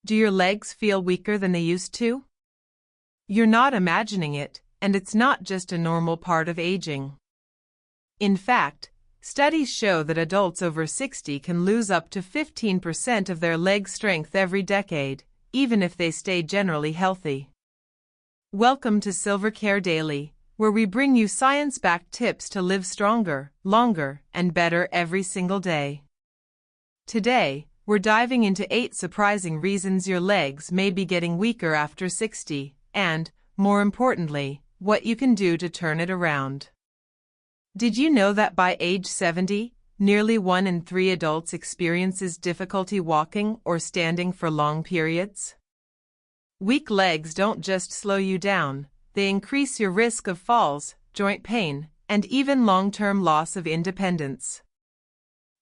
Do your legs feel weaker than they used to? You're not imagining it, and it's not just a normal part of aging. In fact, studies show that adults over 60 can lose up to 15% of their leg strength every decade, even if they stay generally healthy. Welcome to Silvercare Daily, where we bring you science-backed tips to live stronger, longer, and better every single day. Today, we're diving into 8 surprising reasons your legs may be getting weaker after 60, and, more importantly, what you can do to turn it around. Did you know that by age 70, nearly 1 in 3 adults experiences difficulty walking or standing for long periods? Weak legs don't just slow you down, they increase your risk of falls, joint pain, and even long-term loss of independence.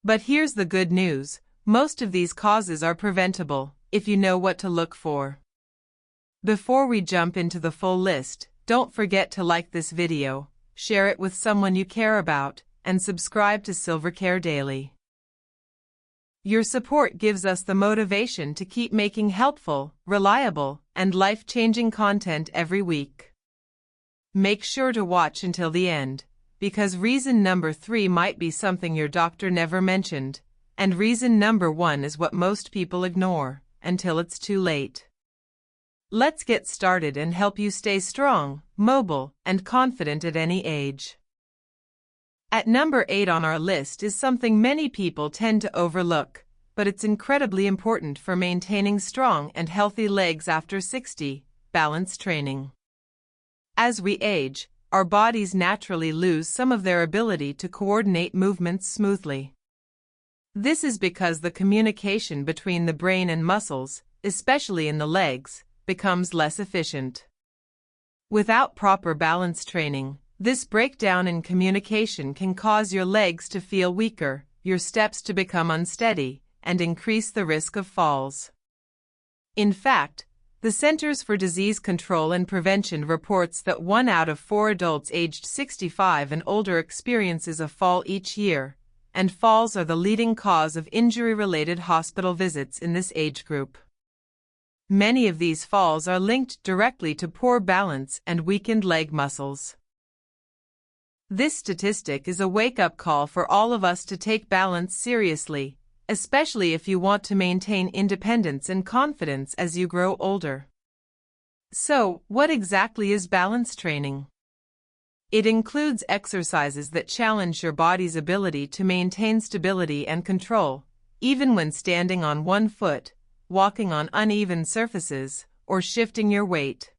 But here's the good news, most of these causes are preventable, if you know what to look for. Before we jump into the full list, don't forget to like this video, share it with someone you care about, and subscribe to Silvercare Daily. Your support gives us the motivation to keep making helpful, reliable, and life-changing content every week. Make sure to watch until the end, because reason number 3 might be something your doctor never mentioned, and reason number 1 is what most people ignore, until it's too late. Let's get started and help you stay strong, mobile, and confident at any age. At number 8 on our list is something many people tend to overlook, but it's incredibly important for maintaining strong and healthy legs after 60, balance training. As we age, our bodies naturally lose some of their ability to coordinate movements smoothly. This is because the communication between the brain and muscles, especially in the legs, becomes less efficient. Without proper balance training, this breakdown in communication can cause your legs to feel weaker, your steps to become unsteady, and increase the risk of falls. In fact, the Centers for Disease Control and Prevention reports that 1 out of 4 adults aged 65 and older experiences a fall each year, and falls are the leading cause of injury-related hospital visits in this age group. Many of these falls are linked directly to poor balance and weakened leg muscles. This statistic is a wake-up call for all of us to take balance seriously, especially if you want to maintain independence and confidence as you grow older. So, what exactly is balance training? It includes exercises that challenge your body's ability to maintain stability and control, even when standing on one foot, walking on uneven surfaces, or shifting your weight.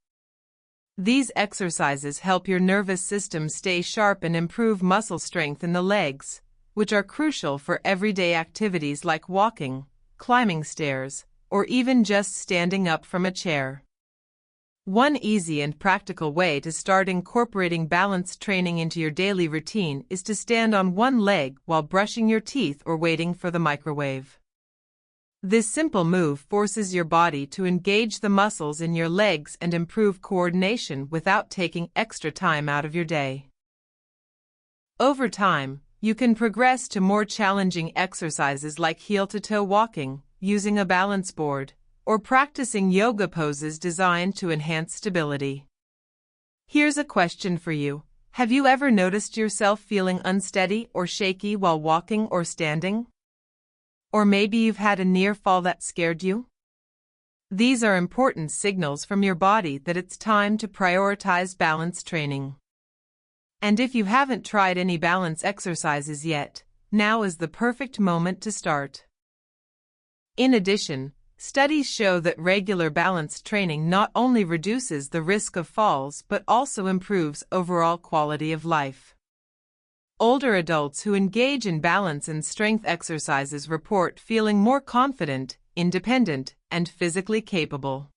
These exercises help your nervous system stay sharp and improve muscle strength in the legs, which are crucial for everyday activities like walking, climbing stairs, or even just standing up from a chair. One easy and practical way to start incorporating balance training into your daily routine is to stand on one leg while brushing your teeth or waiting for the microwave. This simple move forces your body to engage the muscles in your legs and improve coordination without taking extra time out of your day. Over time, you can progress to more challenging exercises like heel-to-toe walking, using a balance board, or practicing yoga poses designed to enhance stability. Here's a question for you. Have you ever noticed yourself feeling unsteady or shaky while walking or standing? Or maybe you've had a near fall that scared you? These are important signals from your body that it's time to prioritize balance training. And if you haven't tried any balance exercises yet, now is the perfect moment to start. In addition, studies show that regular balance training not only reduces the risk of falls but also improves overall quality of life. Older adults who engage in balance and strength exercises report feeling more confident, independent, and physically capable.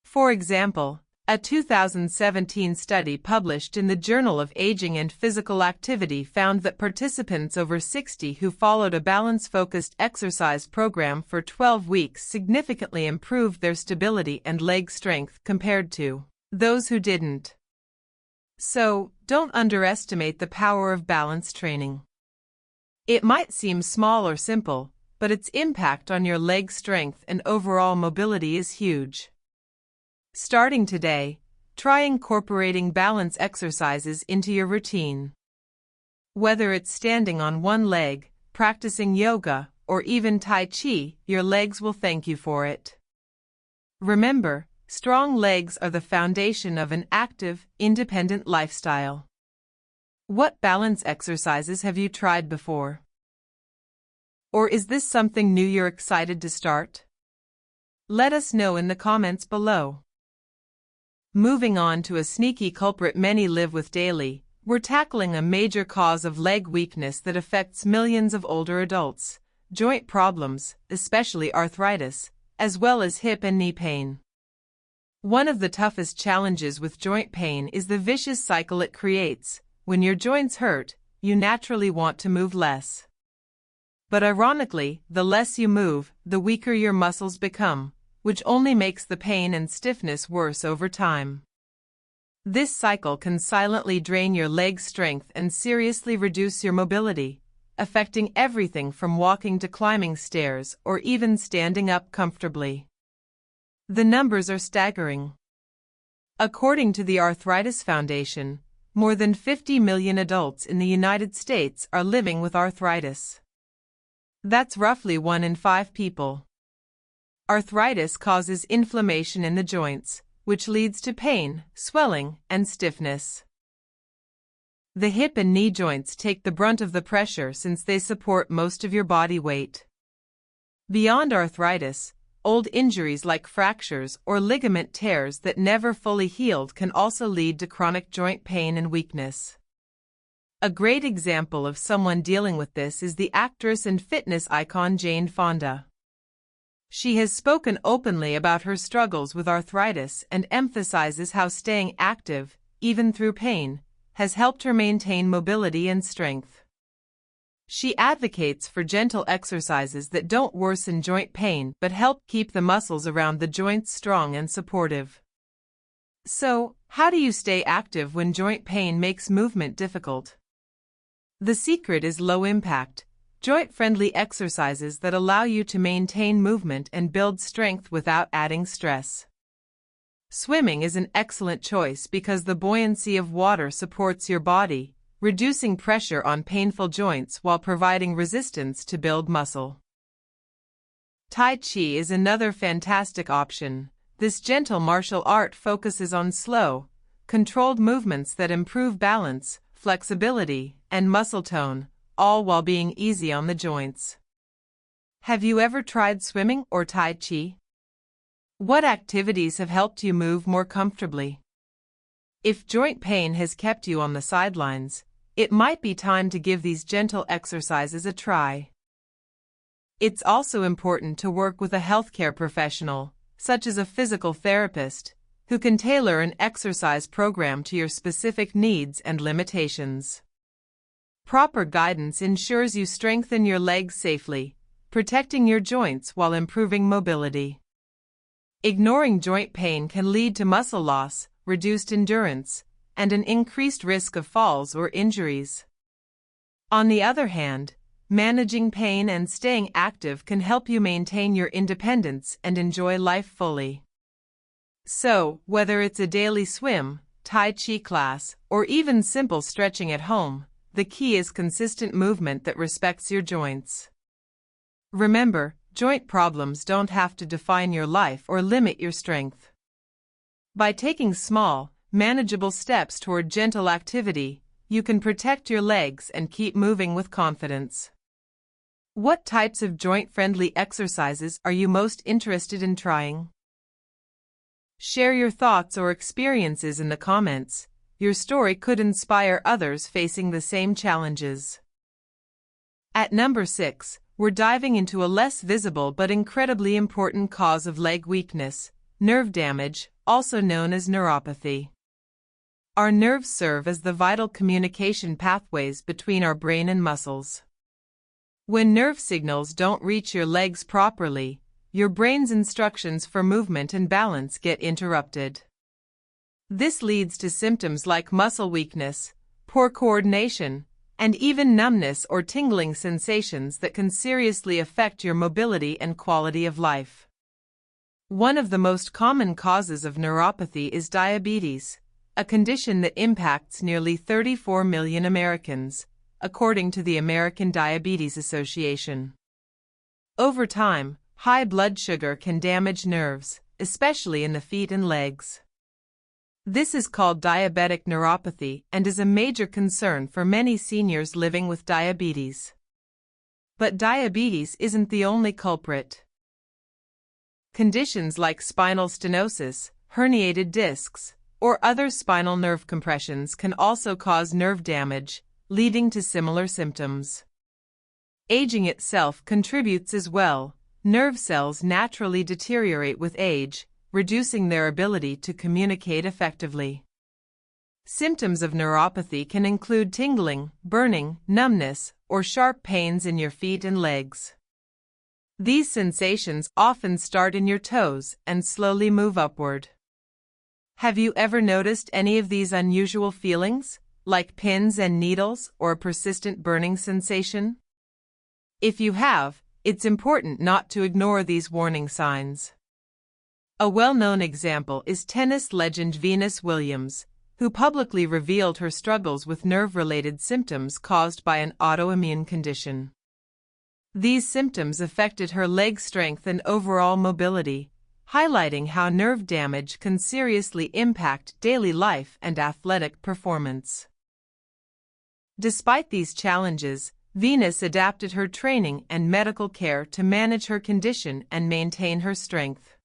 For example, a 2017 study published in the Journal of Aging and Physical Activity found that participants over 60 who followed a balance-focused exercise program for 12 weeks significantly improved their stability and leg strength compared to those who didn't. So, don't underestimate the power of balance training. It might seem small or simple, but its impact on your leg strength and overall mobility is huge. Starting today, try incorporating balance exercises into your routine. Whether it's standing on one leg, practicing yoga, or even Tai Chi, your legs will thank you for it. Remember, strong legs are the foundation of an active, independent lifestyle. What balance exercises have you tried before? Or is this something new you're excited to start? Let us know in the comments below. Moving on to a sneaky culprit many live with daily, we're tackling a major cause of leg weakness that affects millions of older adults: joint problems, especially arthritis, as well as hip and knee pain. One of the toughest challenges with joint pain is the vicious cycle it creates. When your joints hurt, you naturally want to move less. But ironically, the less you move, the weaker your muscles become, which only makes the pain and stiffness worse over time. This cycle can silently drain your leg strength and seriously reduce your mobility, affecting everything from walking to climbing stairs or even standing up comfortably. The numbers are staggering. According to the Arthritis Foundation, more than 50 million adults in the United States are living with arthritis. That's roughly 1 in 5 people. Arthritis causes inflammation in the joints, which leads to pain, swelling, and stiffness. The hip and knee joints take the brunt of the pressure since they support most of your body weight. Beyond arthritis, old injuries like fractures or ligament tears that never fully healed can also lead to chronic joint pain and weakness. A great example of someone dealing with this is the actress and fitness icon Jane Fonda. She has spoken openly about her struggles with arthritis and emphasizes how staying active, even through pain, has helped her maintain mobility and strength. She advocates for gentle exercises that don't worsen joint pain but help keep the muscles around the joints strong and supportive. So, how do you stay active when joint pain makes movement difficult? The secret is low-impact, joint-friendly exercises that allow you to maintain movement and build strength without adding stress. Swimming is an excellent choice because the buoyancy of water supports your body, reducing pressure on painful joints while providing resistance to build muscle. Tai Chi is another fantastic option. This gentle martial art focuses on slow, controlled movements that improve balance, flexibility, and muscle tone, all while being easy on the joints. Have you ever tried swimming or Tai Chi? What activities have helped you move more comfortably? If joint pain has kept you on the sidelines, it might be time to give these gentle exercises a try. It's also important to work with a healthcare professional, such as a physical therapist, who can tailor an exercise program to your specific needs and limitations. Proper guidance ensures you strengthen your legs safely, protecting your joints while improving mobility. Ignoring joint pain can lead to muscle loss, reduced endurance, and an increased risk of falls or injuries. On the other hand, managing pain and staying active can help you maintain your independence and enjoy life fully. So, whether it's a daily swim, Tai Chi class, or even simple stretching at home, the key is consistent movement that respects your joints. Remember, joint problems don't have to define your life or limit your strength. By taking small, manageable steps toward gentle activity, you can protect your legs and keep moving with confidence. What types of joint-friendly exercises are you most interested in trying? Share your thoughts or experiences in the comments. Your story could inspire others facing the same challenges. At number 6, we're diving into a less visible but incredibly important cause of leg weakness: nerve damage, also known as neuropathy. Our nerves serve as the vital communication pathways between our brain and muscles. When nerve signals don't reach your legs properly, your brain's instructions for movement and balance get interrupted. This leads to symptoms like muscle weakness, poor coordination, and even numbness or tingling sensations that can seriously affect your mobility and quality of life. One of the most common causes of neuropathy is diabetes, a condition that impacts nearly 34 million Americans, according to the American Diabetes Association. Over time, high blood sugar can damage nerves, especially in the feet and legs. This is called diabetic neuropathy and is a major concern for many seniors living with diabetes. But diabetes isn't the only culprit. Conditions like spinal stenosis, herniated discs, or other spinal nerve compressions can also cause nerve damage, leading to similar symptoms. Aging itself contributes as well. Nerve cells naturally deteriorate with age, reducing their ability to communicate effectively. Symptoms of neuropathy can include tingling, burning, numbness, or sharp pains in your feet and legs. These sensations often start in your toes and slowly move upward. Have you ever noticed any of these unusual feelings, like pins and needles or a persistent burning sensation? If you have, it's important not to ignore these warning signs. A well-known example is tennis legend Venus Williams, who publicly revealed her struggles with nerve-related symptoms caused by an autoimmune condition. These symptoms affected her leg strength and overall mobility, highlighting how nerve damage can seriously impact daily life and athletic performance. Despite these challenges, Venus adapted her training and medical care to manage her condition and maintain her strength.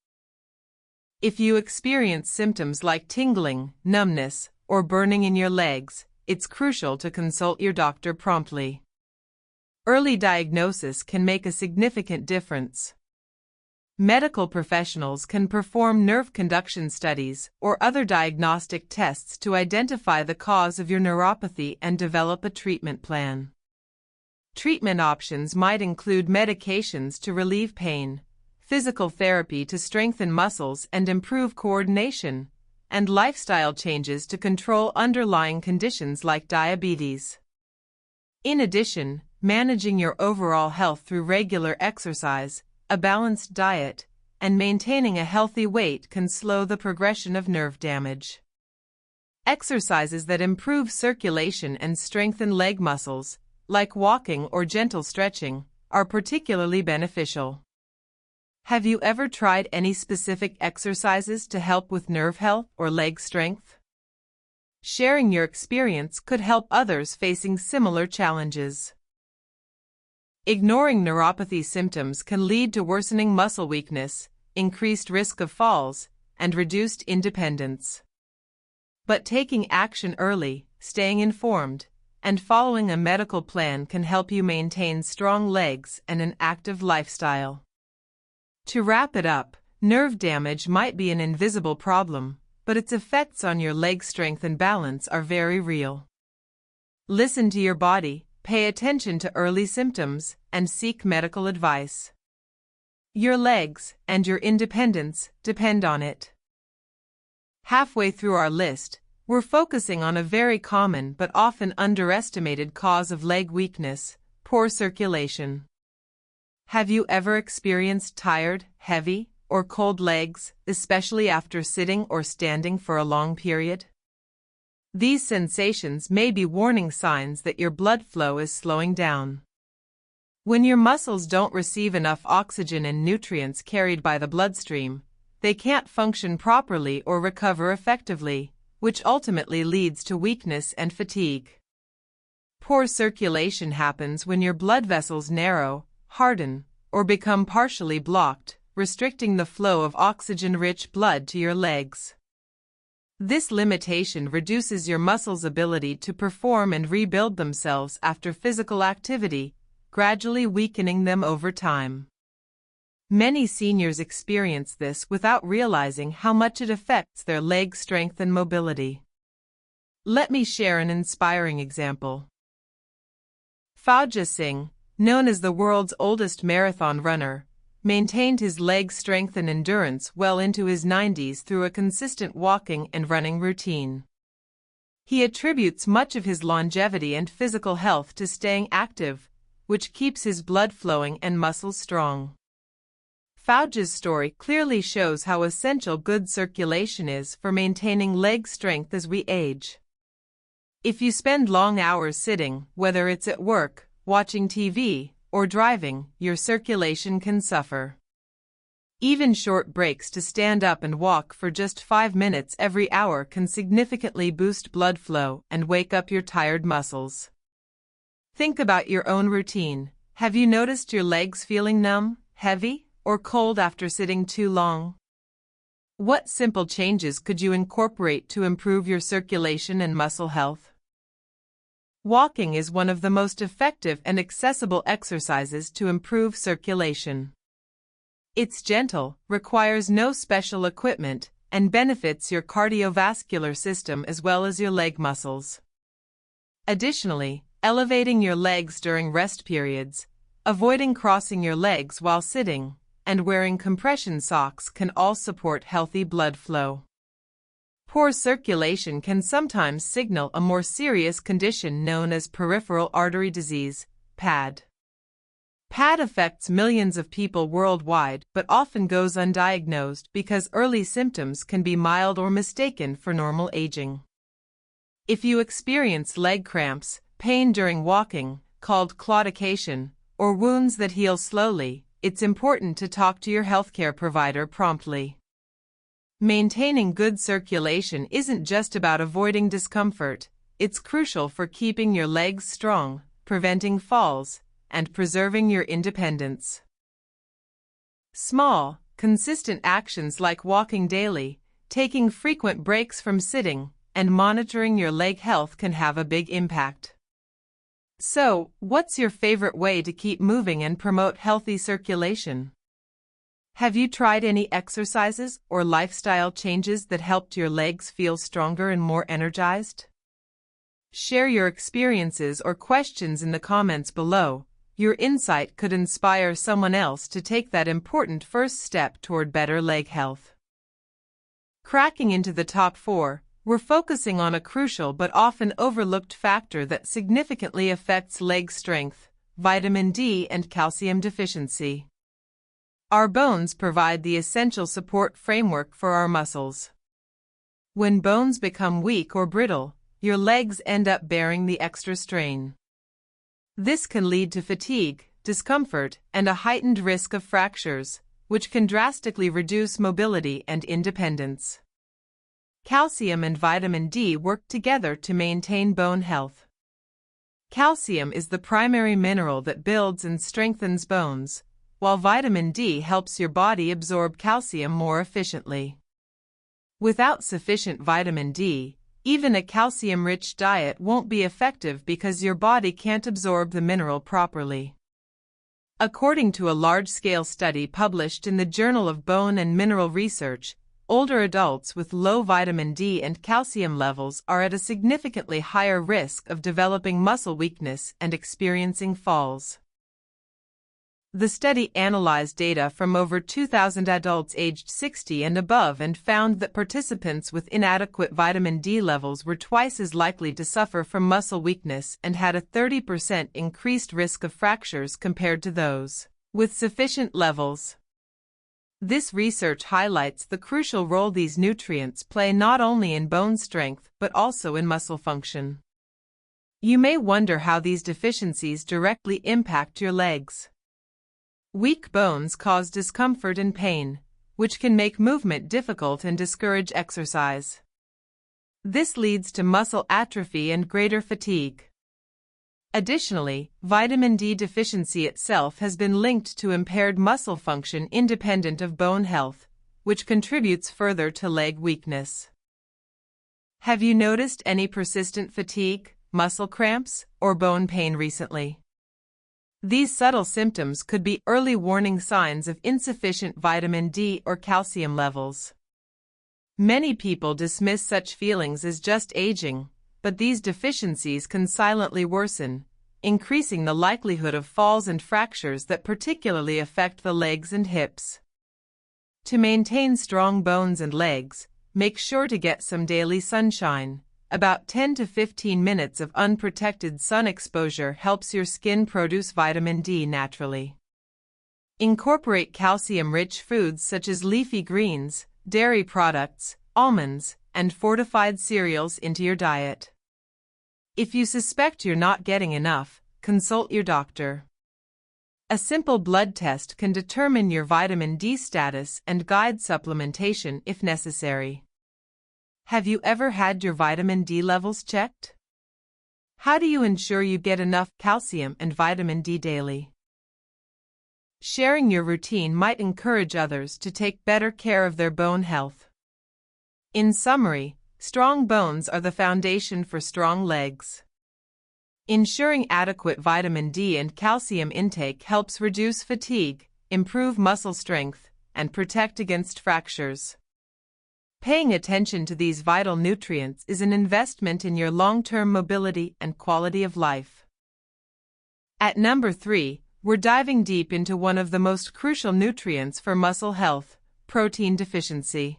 If you experience symptoms like tingling, numbness, or burning in your legs, it's crucial to consult your doctor promptly. Early diagnosis can make a significant difference. Medical professionals can perform nerve conduction studies or other diagnostic tests to identify the cause of your neuropathy and develop a treatment plan. Treatment options might include medications to relieve pain, physical therapy to strengthen muscles and improve coordination, and lifestyle changes to control underlying conditions like diabetes. In addition, managing your overall health through regular exercise, a balanced diet, and maintaining a healthy weight can slow the progression of nerve damage. Exercises that improve circulation and strengthen leg muscles, like walking or gentle stretching, are particularly beneficial. Have you ever tried any specific exercises to help with nerve health or leg strength? Sharing your experience could help others facing similar challenges. Ignoring neuropathy symptoms can lead to worsening muscle weakness, increased risk of falls, and reduced independence. But taking action early, staying informed, and following a medical plan can help you maintain strong legs and an active lifestyle. To wrap it up, nerve damage might be an invisible problem, but its effects on your leg strength and balance are very real. Listen to your body, pay attention to early symptoms, and seek medical advice. Your legs and your independence depend on it. Halfway through our list, we're focusing on a very common but often underestimated cause of leg weakness: poor circulation. Have you ever experienced tired, heavy, or cold legs, especially after sitting or standing for a long period? These sensations may be warning signs that your blood flow is slowing down. When your muscles don't receive enough oxygen and nutrients carried by the bloodstream, they can't function properly or recover effectively, which ultimately leads to weakness and fatigue. Poor circulation happens when your blood vessels narrow, harden, or become partially blocked, restricting the flow of oxygen-rich blood to your legs. This limitation reduces your muscles' ability to perform and rebuild themselves after physical activity, gradually weakening them over time. Many seniors experience this without realizing how much it affects their leg strength and mobility. Let me share an inspiring example. Fauja Singh, known as the world's oldest marathon runner, maintained his leg strength and endurance well into his 90s through a consistent walking and running routine. He attributes much of his longevity and physical health to staying active, which keeps his blood flowing and muscles strong. Fauge's story clearly shows how essential good circulation is for maintaining leg strength as we age. If you spend long hours sitting, whether it's at work, watching TV, or driving, your circulation can suffer. Even short breaks to stand up and walk for just 5 minutes every hour can significantly boost blood flow and wake up your tired muscles. Think about your own routine. Have you noticed your legs feeling numb, heavy, or cold after sitting too long? What simple changes could you incorporate to improve your circulation and muscle health? Walking is one of the most effective and accessible exercises to improve circulation. It's gentle, requires no special equipment, and benefits your cardiovascular system as well as your leg muscles. Additionally, elevating your legs during rest periods, avoiding crossing your legs while sitting, and wearing compression socks can all support healthy blood flow. Poor circulation can sometimes signal a more serious condition known as peripheral artery disease, PAD. PAD affects millions of people worldwide but often goes undiagnosed because early symptoms can be mild or mistaken for normal aging. If you experience leg cramps, pain during walking, called claudication, or wounds that heal slowly, it's important to talk to your healthcare provider promptly. Maintaining good circulation isn't just about avoiding discomfort, it's crucial for keeping your legs strong, preventing falls, and preserving your independence. Small, consistent actions like walking daily, taking frequent breaks from sitting, and monitoring your leg health can have a big impact. So, what's your favorite way to keep moving and promote healthy circulation? Have you tried any exercises or lifestyle changes that helped your legs feel stronger and more energized? Share your experiences or questions in the comments below. Your insight could inspire someone else to take that important first step toward better leg health. Cracking into the top 4, we're focusing on a crucial but often overlooked factor that significantly affects leg strength: vitamin D and calcium deficiency. Our bones provide the essential support framework for our muscles. When bones become weak or brittle, your legs end up bearing the extra strain. This can lead to fatigue, discomfort, and a heightened risk of fractures, which can drastically reduce mobility and independence. Calcium and vitamin D work together to maintain bone health. Calcium is the primary mineral that builds and strengthens bones, while vitamin D helps your body absorb calcium more efficiently. Without sufficient vitamin D, even a calcium-rich diet won't be effective because your body can't absorb the mineral properly. According to a large-scale study published in the Journal of Bone and Mineral Research, older adults with low vitamin D and calcium levels are at a significantly higher risk of developing muscle weakness and experiencing falls. The study analyzed data from over 2,000 adults aged 60 and above and found that participants with inadequate vitamin D levels were twice as likely to suffer from muscle weakness and had a 30% increased risk of fractures compared to those with sufficient levels. This research highlights the crucial role these nutrients play not only in bone strength but also in muscle function. You may wonder how these deficiencies directly impact your legs. Weak bones cause discomfort and pain, which can make movement difficult and discourage exercise. This leads to muscle atrophy and greater fatigue. Additionally, vitamin D deficiency itself has been linked to impaired muscle function independent of bone health, which contributes further to leg weakness. Have you noticed any persistent fatigue, muscle cramps, or bone pain recently? These subtle symptoms could be early warning signs of insufficient vitamin D or calcium levels. Many people dismiss such feelings as just aging, but these deficiencies can silently worsen, increasing the likelihood of falls and fractures that particularly affect the legs and hips. To maintain strong bones and legs, make sure to get some daily sunshine, About 10 to 15 minutes of unprotected sun exposure helps your skin produce vitamin D naturally. Incorporate calcium-rich foods such as leafy greens, dairy products, almonds, and fortified cereals into your diet. If you suspect you're not getting enough, consult your doctor. A simple blood test can determine your vitamin D status and guide supplementation if necessary. Have you ever had your vitamin D levels checked? How do you ensure you get enough calcium and vitamin D daily? Sharing your routine might encourage others to take better care of their bone health. In summary, strong bones are the foundation for strong legs. Ensuring adequate vitamin D and calcium intake helps reduce fatigue, improve muscle strength, and protect against fractures. Paying attention to these vital nutrients is an investment in your long-term mobility and quality of life. At number 3, we're diving deep into one of the most crucial nutrients for muscle health, protein deficiency.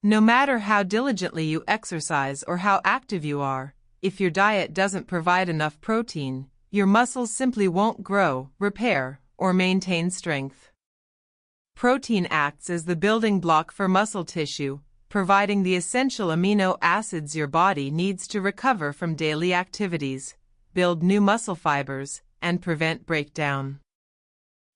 No matter how diligently you exercise or how active you are, if your diet doesn't provide enough protein, your muscles simply won't grow, repair, or maintain strength. Protein acts as the building block for muscle tissue, providing the essential amino acids your body needs to recover from daily activities, build new muscle fibers, and prevent breakdown.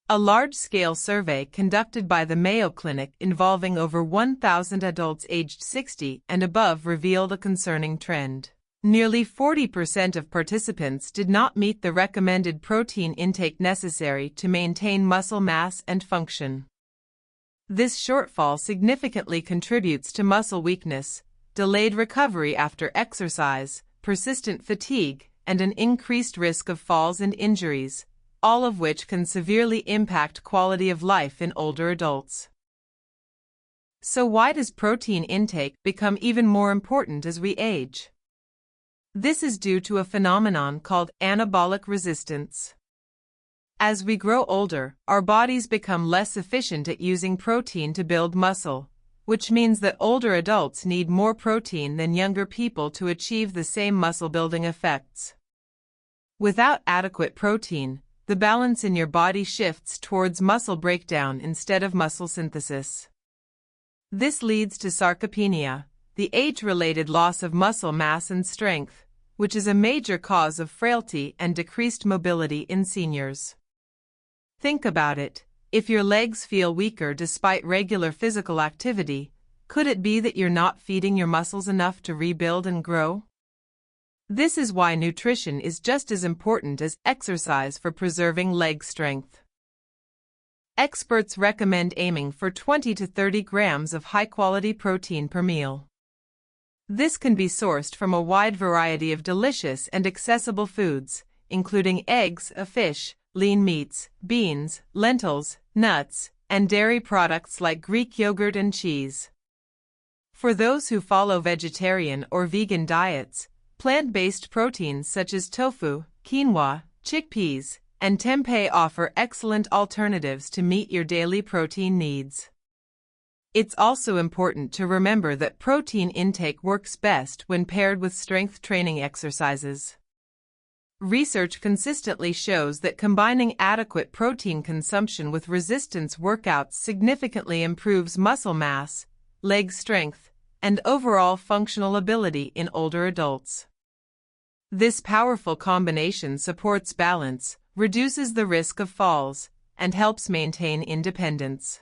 A large-scale survey conducted by the Mayo Clinic involving over 1,000 adults aged 60 and above revealed a concerning trend. Nearly 40% of participants did not meet the recommended protein intake necessary to maintain muscle mass and function. This shortfall significantly contributes to muscle weakness, delayed recovery after exercise, persistent fatigue, and an increased risk of falls and injuries, all of which can severely impact quality of life in older adults. So why does protein intake become even more important as we age? This is due to a phenomenon called anabolic resistance. As we grow older, our bodies become less efficient at using protein to build muscle, which means that older adults need more protein than younger people to achieve the same muscle-building effects. Without adequate protein, the balance in your body shifts towards muscle breakdown instead of muscle synthesis. This leads to sarcopenia, the age-related loss of muscle mass and strength, which is a major cause of frailty and decreased mobility in seniors. Think about it. If your legs feel weaker despite regular physical activity, could it be that you're not feeding your muscles enough to rebuild and grow? This is why nutrition is just as important as exercise for preserving leg strength. Experts recommend aiming for 20 to 30 grams of high-quality protein per meal. This can be sourced from a wide variety of delicious and accessible foods, including eggs, fish, lean meats, beans, lentils, nuts, and dairy products like Greek yogurt and cheese. For those who follow vegetarian or vegan diets, plant-based proteins such as tofu, quinoa, chickpeas, and tempeh offer excellent alternatives to meet your daily protein needs. It's also important to remember that protein intake works best when paired with strength training exercises. Research consistently shows that combining adequate protein consumption with resistance workouts significantly improves muscle mass, leg strength, and overall functional ability in older adults. This powerful combination supports balance, reduces the risk of falls, and helps maintain independence.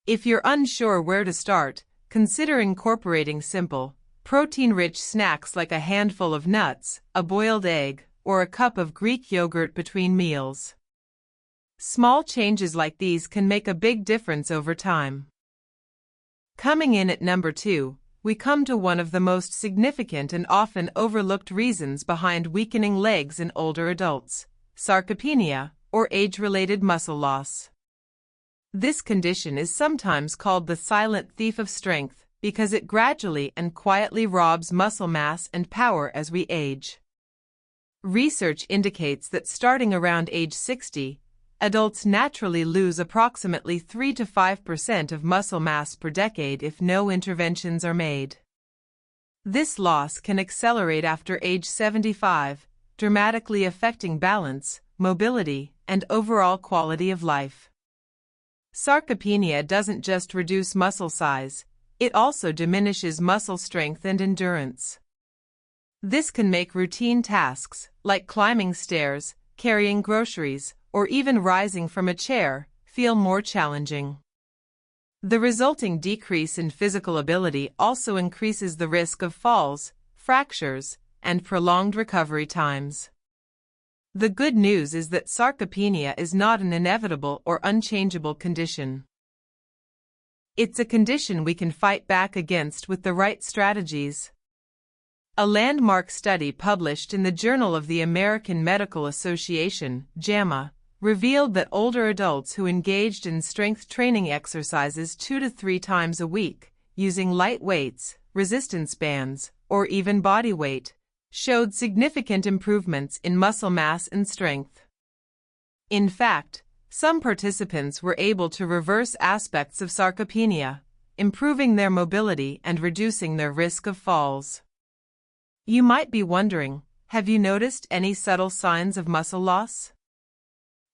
If you're unsure where to start, consider incorporating simple, protein-rich snacks like a handful of nuts, a boiled egg, or a cup of Greek yogurt between meals. Small changes like these can make a big difference over time. Coming in at number 2, we come to one of the most significant and often overlooked reasons behind weakening legs in older adults: sarcopenia, or age-related muscle loss. This condition is sometimes called the silent thief of strength because it gradually and quietly robs muscle mass and power as we age. Research indicates that starting around age 60, adults naturally lose approximately 3 to 5% of muscle mass per decade if no interventions are made. This loss can accelerate after age 75, dramatically affecting balance, mobility, and overall quality of life. Sarcopenia doesn't just reduce muscle size, it also diminishes muscle strength and endurance. This can make routine tasks, like climbing stairs, carrying groceries, or even rising from a chair, feel more challenging. The resulting decrease in physical ability also increases the risk of falls, fractures, and prolonged recovery times. The good news is that sarcopenia is not an inevitable or unchangeable condition. It's a condition we can fight back against with the right strategies. A landmark study published in the Journal of the American Medical Association, JAMA, revealed that older adults who engaged in strength training exercises 2 to 3 times a week, using light weights, resistance bands, or even body weight, showed significant improvements in muscle mass and strength. In fact, some participants were able to reverse aspects of sarcopenia, improving their mobility and reducing their risk of falls. You might be wondering, have you noticed any subtle signs of muscle loss?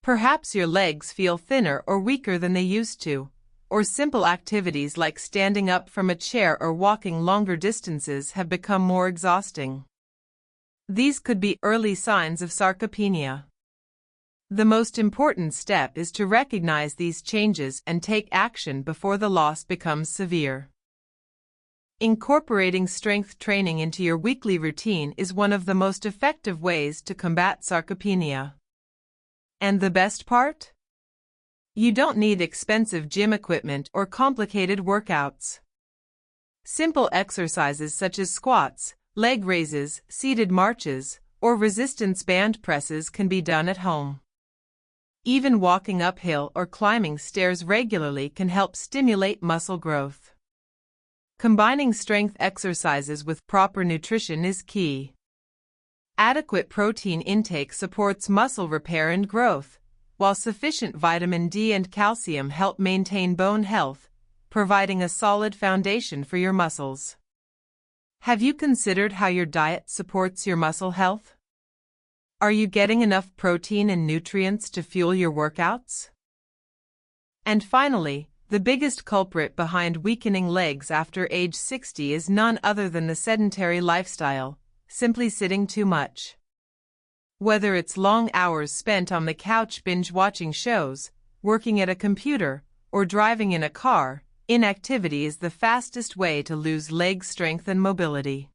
Perhaps your legs feel thinner or weaker than they used to, or simple activities like standing up from a chair or walking longer distances have become more exhausting. These could be early signs of sarcopenia. The most important step is to recognize these changes and take action before the loss becomes severe. Incorporating strength training into your weekly routine is one of the most effective ways to combat sarcopenia. And the best part? You don't need expensive gym equipment or complicated workouts. Simple exercises such as squats, leg raises, seated marches, or resistance band presses can be done at home. Even walking uphill or climbing stairs regularly can help stimulate muscle growth. Combining strength exercises with proper nutrition is key. Adequate protein intake supports muscle repair and growth, while sufficient vitamin D and calcium help maintain bone health, providing a solid foundation for your muscles. Have you considered how your diet supports your muscle health? Are you getting enough protein and nutrients to fuel your workouts? And finally, the biggest culprit behind weakening legs after age 60 is none other than the sedentary lifestyle, simply sitting too much. Whether it's long hours spent on the couch binge-watching shows, working at a computer, or driving in a car, inactivity is the fastest way to lose leg strength and mobility.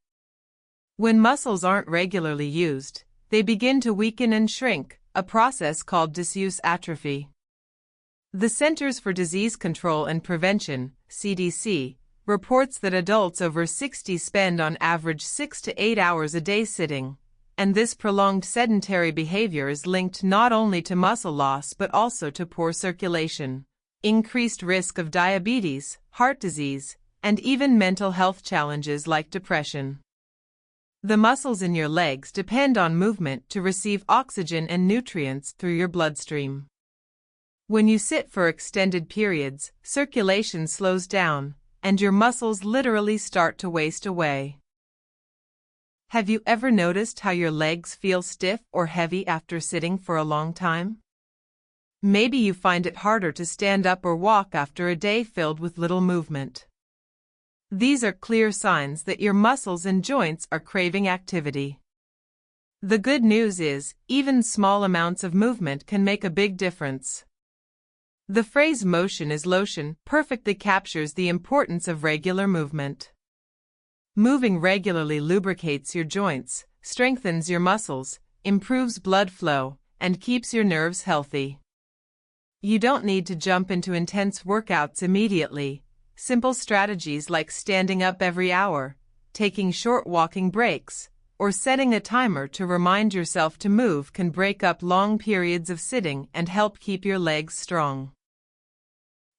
When muscles aren't regularly used, they begin to weaken and shrink, a process called disuse atrophy. The Centers for Disease Control and Prevention, CDC, reports that adults over 60 spend on average 6 to 8 hours a day sitting, and this prolonged sedentary behavior is linked not only to muscle loss but also to poor circulation, increased risk of diabetes, heart disease, and even mental health challenges like depression. The muscles in your legs depend on movement to receive oxygen and nutrients through your bloodstream. When you sit for extended periods, circulation slows down, and your muscles literally start to waste away. Have you ever noticed how your legs feel stiff or heavy after sitting for a long time? Maybe you find it harder to stand up or walk after a day filled with little movement. These are clear signs that your muscles and joints are craving activity. The good news is, even small amounts of movement can make a big difference. The phrase "motion is lotion" perfectly captures the importance of regular movement. Moving regularly lubricates your joints, strengthens your muscles, improves blood flow, and keeps your nerves healthy. You don't need to jump into intense workouts immediately. Simple strategies like standing up every hour, taking short walking breaks, or setting a timer to remind yourself to move can break up long periods of sitting and help keep your legs strong.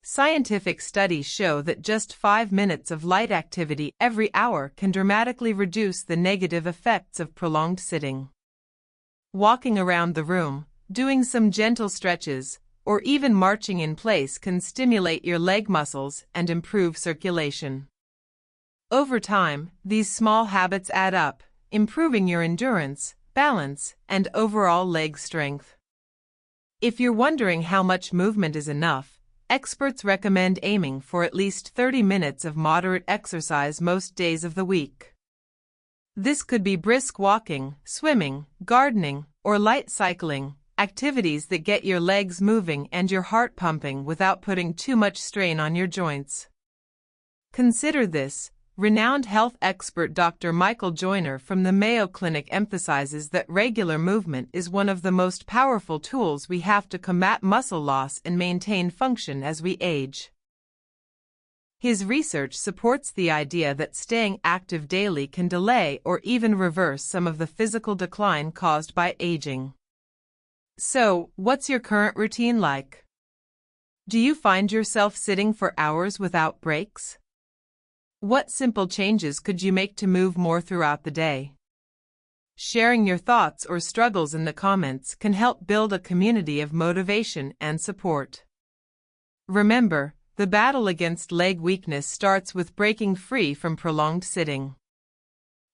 Scientific studies show that just 5 minutes of light activity every hour can dramatically reduce the negative effects of prolonged sitting. Walking around the room, doing some gentle stretches, or even marching in place can stimulate your leg muscles and improve circulation. Over time, these small habits add up, improving your endurance, balance, and overall leg strength. If you're wondering how much movement is enough, experts recommend aiming for at least 30 minutes of moderate exercise most days of the week. This could be brisk walking, swimming, gardening, or light cycling, activities that get your legs moving and your heart pumping without putting too much strain on your joints. Consider this. Renowned health expert Dr. Michael Joyner from the Mayo Clinic emphasizes that regular movement is one of the most powerful tools we have to combat muscle loss and maintain function as we age. His research supports the idea that staying active daily can delay or even reverse some of the physical decline caused by aging. So, what's your current routine like? Do you find yourself sitting for hours without breaks? What simple changes could you make to move more throughout the day? Sharing your thoughts or struggles in the comments can help build a community of motivation and support. Remember, the battle against leg weakness starts with breaking free from prolonged sitting.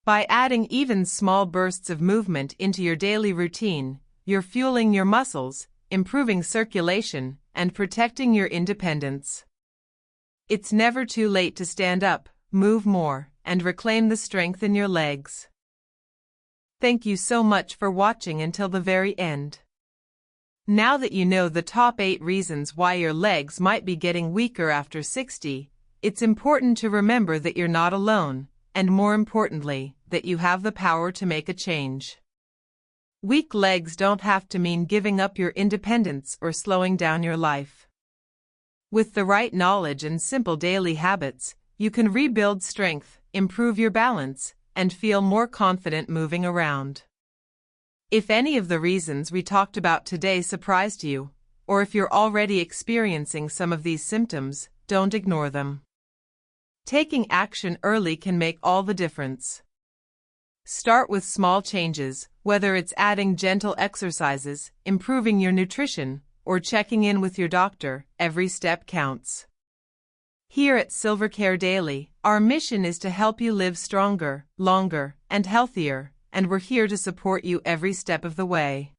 By adding even small bursts of movement into your daily routine, you're fueling your muscles, improving circulation, and protecting your independence. It's never too late to stand up, move more, and reclaim the strength in your legs. Thank you so much for watching until the very end. Now that you know the top 8 reasons why your legs might be getting weaker after 60, it's important to remember that you're not alone, and more importantly, that you have the power to make a change. Weak legs don't have to mean giving up your independence or slowing down your life. With the right knowledge and simple daily habits, you can rebuild strength, improve your balance, and feel more confident moving around. If any of the reasons we talked about today surprised you, or if you're already experiencing some of these symptoms, don't ignore them. Taking action early can make all the difference. Start with small changes, whether it's adding gentle exercises, improving your nutrition, or checking in with your doctor. Every step counts. Here at Silvercare Daily, our mission is to help you live stronger, longer, and healthier, and we're here to support you every step of the way.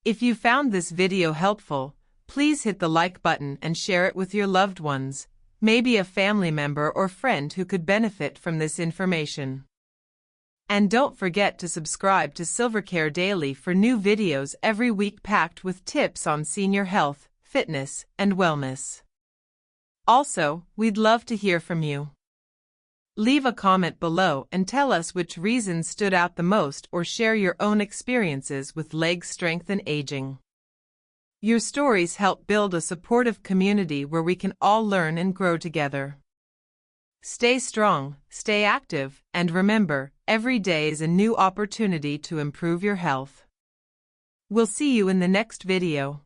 If you found this video helpful, please hit the like button and share it with your loved ones, maybe a family member or friend who could benefit from this information. And don't forget to subscribe to Silvercare Daily for new videos every week packed with tips on senior health, fitness, and wellness. Also, we'd love to hear from you. Leave a comment below and tell us which reasons stood out the most, or share your own experiences with leg strength and aging. Your stories help build a supportive community where we can all learn and grow together. Stay strong, stay active, and remember, every day is a new opportunity to improve your health. We'll see you in the next video.